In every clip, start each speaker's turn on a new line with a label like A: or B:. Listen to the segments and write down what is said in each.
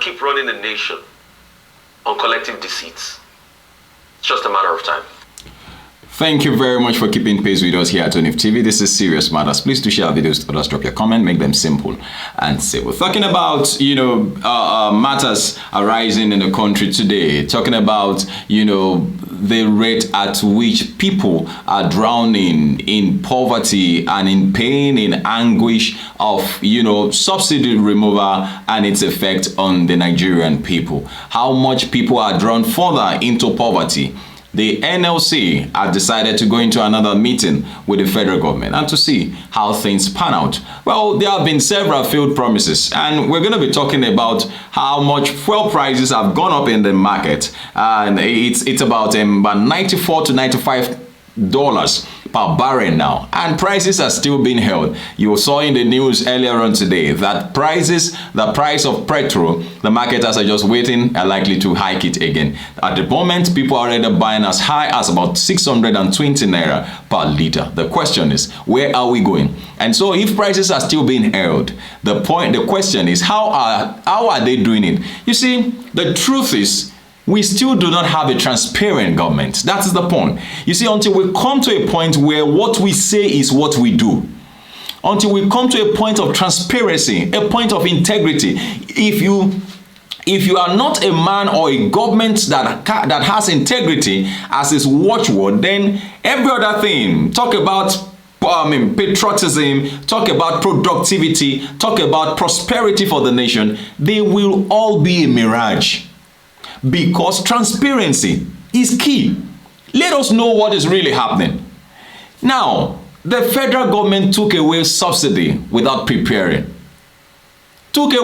A: keep running the nation on collective deceits. It's just a matter of time.
B: Thank you very much for keeping pace with us here at ONIF TV. This is Serious Matters. Please do share our videos to others. Drop your comment. Make them simple and simple. Talking about, matters arising in the country today. Talking about, the rate at which people are drowning in poverty and in pain, in anguish of, subsidy removal and its effect on the Nigerian people. How much people are drawn further into poverty. The NLC have decided to go into another meeting with the federal government and to see how things pan out. Well, there have been several failed promises, and we're going to be talking about how much fuel prices have gone up in the market, and it's about 94 to 95 dollars per barrel now, and prices are still being held. You saw in the news earlier on today that the price of petrol, the marketers are just waiting, are likely to hike it again. At the moment, people are already buying as high as about 620 naira per liter. The question is, where are we going? And so if prices are still being held, the question is, how are they doing it? You see, the truth is, we still do not have a transparent government. That is the point. You see, until we come to a point where what we say is what we do, until we come to a point of transparency, a point of integrity, if you are not a man or a government that has integrity as its watchword, then every other thing, talk about patriotism, talk about productivity, talk about prosperity for the nation, they will all be a mirage. Because transparency is key. Let us know what is really happening. Now, the federal government took away subsidy without preparing. And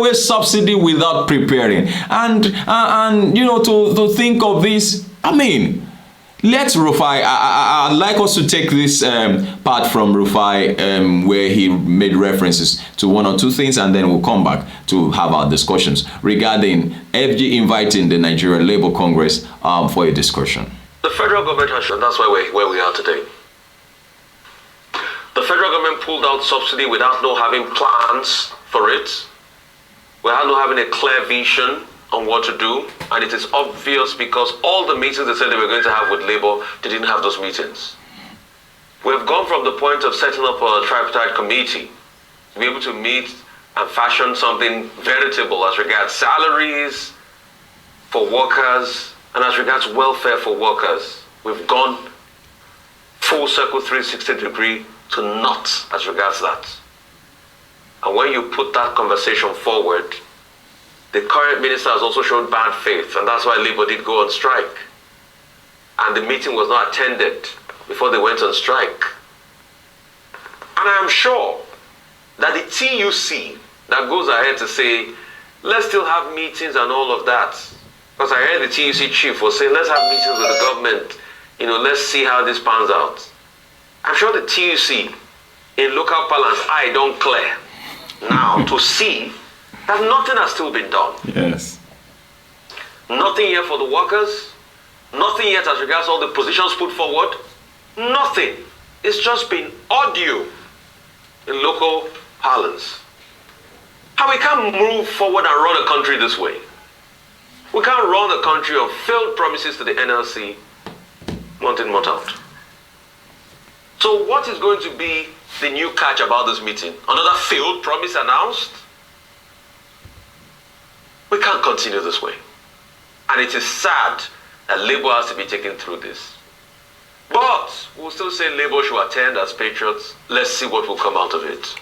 B: to think of this, let's Rufai, I'd like us to take this part from Rufai where he made references to one or two things, and then we'll come back to have our discussions regarding FG inviting the Nigerian Labour Congress for a discussion.
A: The federal government has shown, that's why we're where we are today. The federal government pulled out subsidy without having plans for it, without having a clear vision on what to do, and it is obvious because all the meetings they said they were going to have with Labour, they didn't have those meetings. We've gone from the point of setting up a tripartite committee to be able to meet and fashion something veritable as regards salaries for workers and as regards welfare for workers. We've gone full circle 360 degree to not as regards that. And when you put that conversation forward, the current minister has also shown bad faith, and that's why Labour did go on strike. And the meeting was not attended before they went on strike. And I am sure that the TUC that goes ahead to say, let's still have meetings and all of that. Because I heard the TUC chief was saying, let's have meetings with the government, let's see how this pans out. I'm sure the TUC, in local parlance, I don't clear now to see that nothing has still been done.
B: Yes.
A: Nothing yet for the workers. Nothing yet as regards all the positions put forward. Nothing. It's just been audio in local parlance. How we can't move forward and run a country this way. We can't run a country of failed promises to the NLC, month in, month out. So what is going to be the new catch about this meeting? Another failed promise announced? We can't continue this way. And it is sad that Labour has to be taken through this. But we'll still say Labour should attend as patriots. Let's see what will come out of it.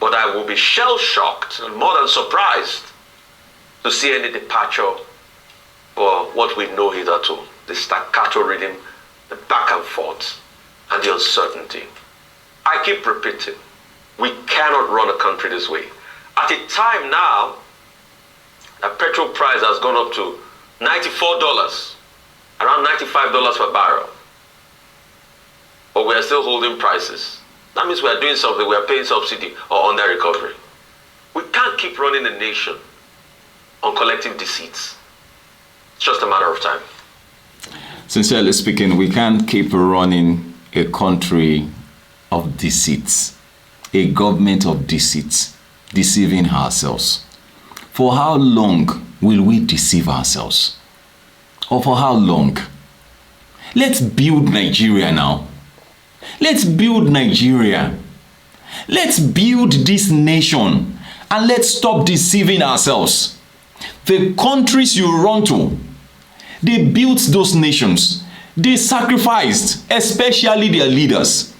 A: But I will be shell-shocked and more than surprised to see any departure for what we know hitherto. The staccato rhythm, the back and forth, and the uncertainty. I keep repeating, we cannot run a country this way. At a time now, the petrol price has gone up to $94, around $95 per barrel. But we are still holding prices. That means we are doing something, we are paying subsidy or under recovery. We can't keep running the nation on collective deceits. It's just a matter of time.
B: Sincerely speaking, we can't keep running a country of deceits, a government of deceits, deceiving ourselves. For how long will we deceive ourselves? Or for how long? Let's build Nigeria now. Let's build Nigeria. Let's build this nation and let's stop deceiving ourselves. The countries you run to, they built those nations. They sacrificed, especially their leaders.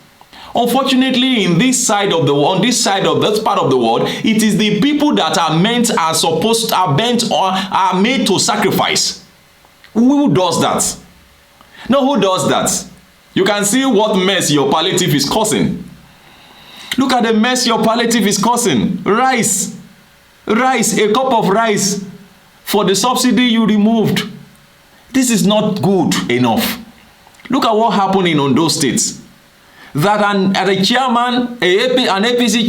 B: Unfortunately, in this side of the world, on this side of this part of the world, it is the people that are bent or are made to sacrifice. Who does that? No, who does that? You can see what mess your palliative is causing. Look at the mess your palliative is causing. Rice, a cup of rice for the subsidy you removed. This is not good enough. Look at what happened in Ondo State. That an APC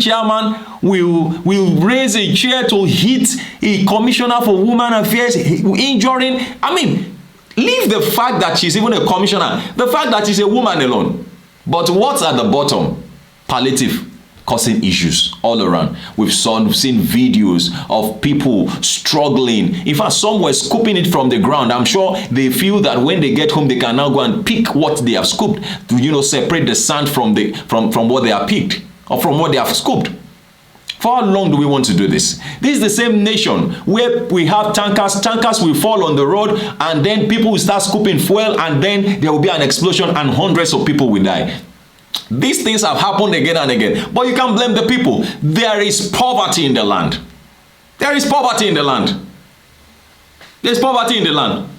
B: chairman will raise a chair to hit a commissioner for women affairs, injuring. I mean, leave the fact that she's even a commissioner, the fact that she's a woman alone. But what's at the bottom? Palliative causing issues all around. We've seen videos of people struggling. In fact, some were scooping it from the ground. I'm sure they feel that when they get home, they can now go and pick what they have scooped to, separate the sand from what they have picked or from what they have scooped. For how long do we want to do this? This is the same nation where we have tankers. Tankers will fall on the road and then people will start scooping fuel and then there will be an explosion and hundreds of people will die. These things have happened again and again. But you can't blame the people. There is poverty in the land. There is poverty in the land. There's poverty in the land.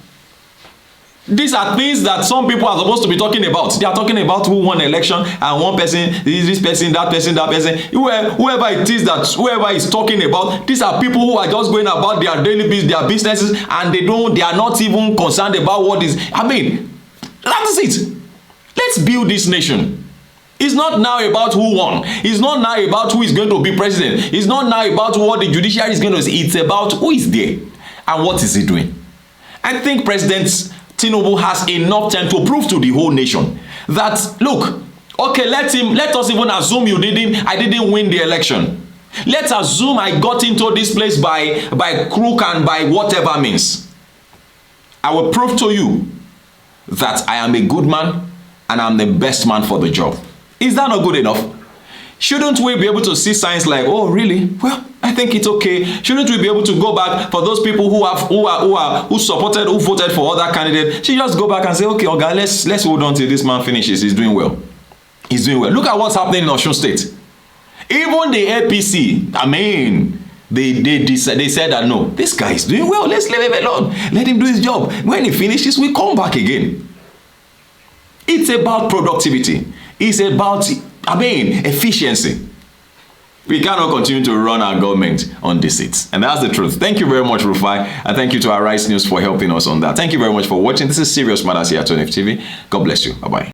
B: These are things that some people are supposed to be talking about. They are talking about who won the election and one person, this person, that person, that person. Whoever it is that whoever is talking about, these are people who are just going about their daily business, their businesses, and they are not even concerned about what is. I mean, that is it. Let's build this nation. It's not now about who won. It's not now about who is going to be president. It's not now about what the judiciary is going to say. It's about who is there and what is he doing. I think President Tinubu has enough time to prove to the whole nation that, look, okay, let us even assume I didn't win the election. Let's assume I got into this place by crook and by whatever means. I will prove to you that I am a good man and I'm the best man for the job. Is that not good enough? Shouldn't we be able to see signs like, oh, really? Well, I think it's okay. Shouldn't we be able to go back for those people who voted for other candidates? Should just go back and say, okay, Oga, let's hold on till this man finishes. He's doing well. He's doing well. Look at what's happening in Osun State. Even the APC, I mean, they said that no, this guy is doing well. Let's leave him alone. Let him do his job. When he finishes, we come back again. It's about productivity. It's about, efficiency. We cannot continue to run our government on deceit. And that's the truth. Thank you very much, Rufai. And thank you to Arise News for helping us on that. Thank you very much for watching. This is Serious Matters here at NLC TV. God bless you. Bye-bye.